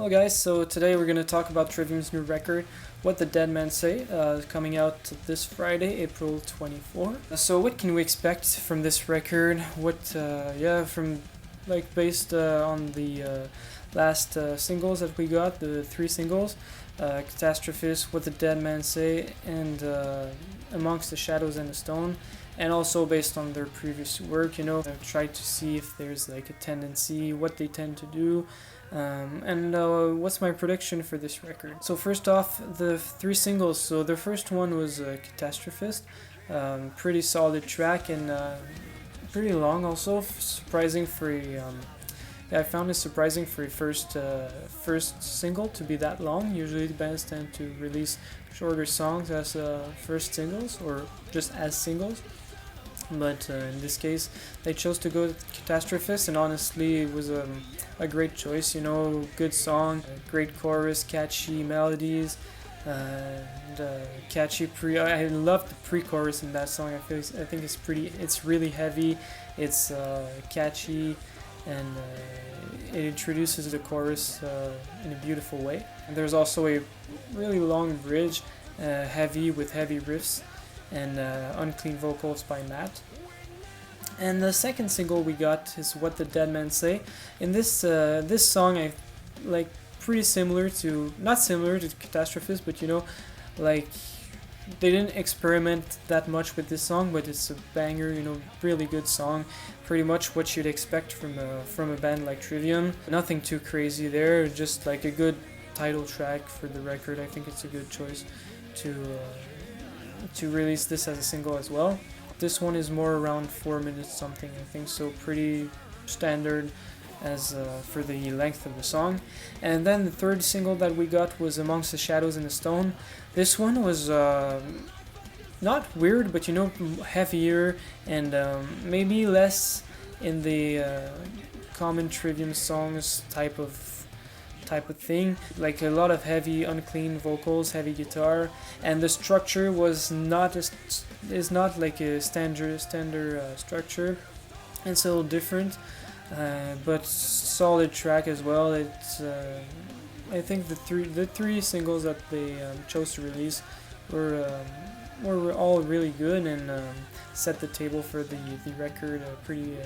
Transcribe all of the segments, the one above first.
Hello guys, so today we're going to talk about Trivium's new record, What the Dead Men Say, coming out this Friday, April 24. So what can we expect from this record? Based on the last singles that we got, the three singles, Catastrophist, What the Dead Men Say, and Amongst the Shadows and the Stone, and also based on their previous work, I've tried to see if there's like a tendency, what they tend to do, and what's my prediction for this record. So first off, the three singles. So the first one was Catastrophist, pretty solid track and pretty long also, surprising for a I found it surprising for a first single to be that long. Usually the bands tend to release shorter songs as first singles or just as singles. But in this case, they chose to go with Catastrophist, and honestly, it was a great choice. Good song, great chorus, catchy melodies, and catchy pre. I love the pre-chorus in that song. I think it's really heavy. It's catchy, and it introduces the chorus in a beautiful way. And there's also a really long bridge, heavy with heavy riffs and unclean vocals by Matt. And the second single we got is What the Dead Men Say. In this song, I like pretty not similar to Catastrophist, but they didn't experiment that much with this song, but it's a banger, really good song. Pretty much what you'd expect from a band like Trivium. Nothing too crazy there, just like a good title track for the record. I think it's a good choice to release this as a single as well. This one is more around 4 minutes something, I think, so pretty standard as for the length of the song. And then the third single that we got was Amongst the Shadows and the Stone. This one was not weird, but heavier and maybe less in the common Trivium songs type of thing, like a lot of heavy unclean vocals, heavy guitar, and the structure is not like a standard structure. It's a little different, but solid track as well. It's I think the three singles that they chose to release were all really good and set the table for the record pretty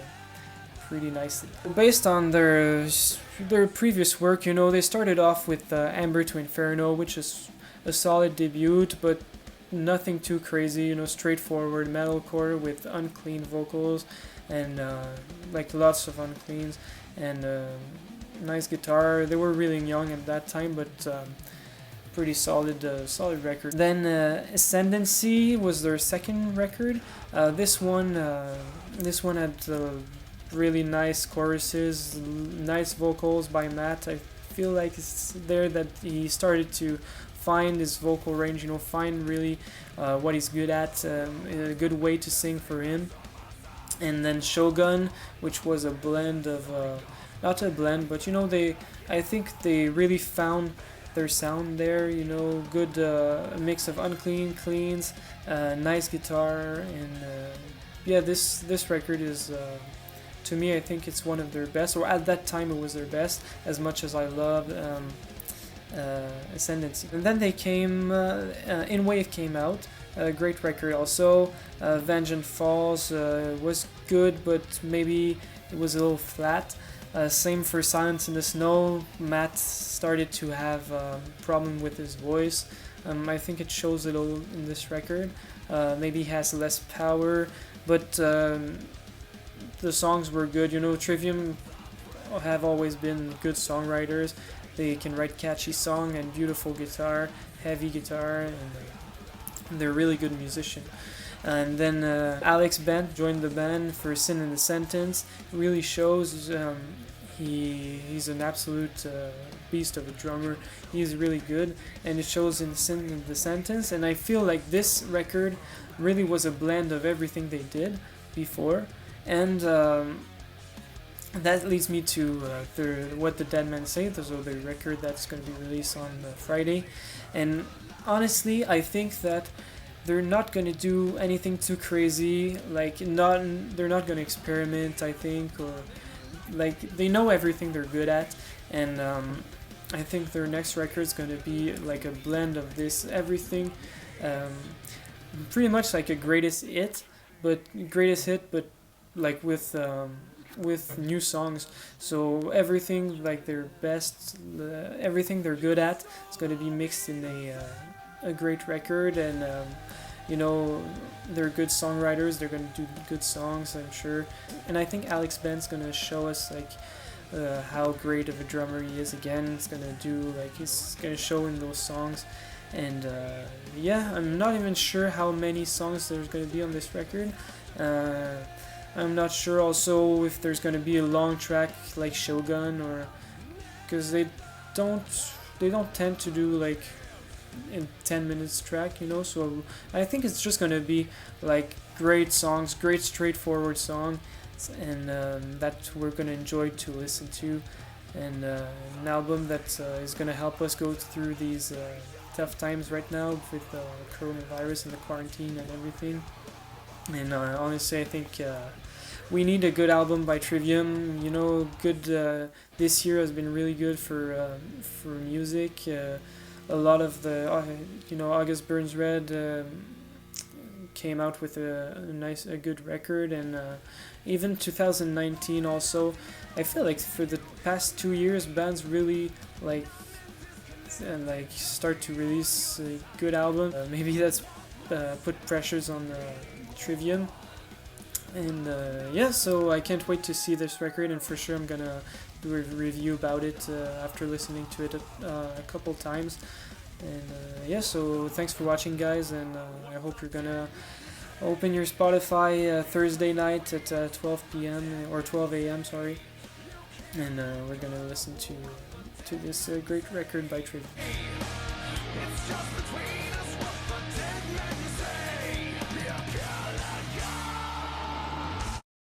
nicely. Based on their previous work, they started off with Amber to Inferno, which is a solid debut, but nothing too crazy, straightforward metalcore with unclean vocals and like lots of uncleans and nice guitar. They were really young at that time, but pretty solid record. Then Ascendancy was their second record. This one had really nice choruses, nice vocals by Matt. I feel like it's there that he started to find his vocal range, find really what he's good at, a good way to sing for him. And then Shogun, which was a blend of, not a blend, but I think they really found their sound there, good mix of unclean, cleans, nice guitar, and this record is, to me, I think it's one of their best, or at that time it was their best, as much as I loved Ascendancy. And then they came, In Wave came out, a great record also. Vengeance Falls was good, but maybe it was a little flat. Same for Silence in the Snow. Matt started to have a problem with his voice. I think it shows a little in this record. Maybe he has less power, but the songs were good. Trivium have always been good songwriters. They can write catchy song and beautiful guitar, heavy guitar, and they're really good musicians. And then Alex Bent joined the band for Sin in the Sentence. It really shows he's an absolute beast of a drummer. He's really good, and it shows in Sin in the Sentence. And I feel like this record really was a blend of everything they did before. And that leads me to What the Dead Men Say, so the record that's going to be released on Friday. And honestly, I think that they're not going to do anything too crazy. They're not going to experiment, I think, or like they know everything they're good at, and I think their next record is going to be like a blend of this everything, um, pretty much like a greatest hit, but like with new songs. So everything like their best, everything they're good at is going to be mixed in a great record, and you know, they're good songwriters. They're going to do good songs, I'm sure. And I think Alex Ben's going to show us like how great of a drummer he is again. It's going to do like he's going to show in those songs. And yeah, I'm not even sure how many songs there's going to be on this record. I'm not sure also if there's going to be a long track like Shogun, or because don't they don't tend to do like in 10 minutes track, you know. So I think it's just going to be like great songs, great straightforward song, and that we're going to enjoy to listen to, and an album that is going to help us go through these tough times right now with coronavirus and the quarantine and everything. And honestly, I think we need a good album by Trivium. You know, good. This year has been really good for music. A lot of the August Burns Red came out with a good record, and even 2019 also. I feel like for the past 2 years, bands really start to release a good album. Maybe that's put pressures on Trivium. And yeah, so I can't wait to see this record, and for sure I'm gonna do a review about it after listening to it a couple times. And yeah, so thanks for watching, guys, and I hope you're gonna open your Spotify Thursday night at 12 p.m. or 12 a.m. sorry, and we're gonna listen to this great record by Trivium. It's just between us.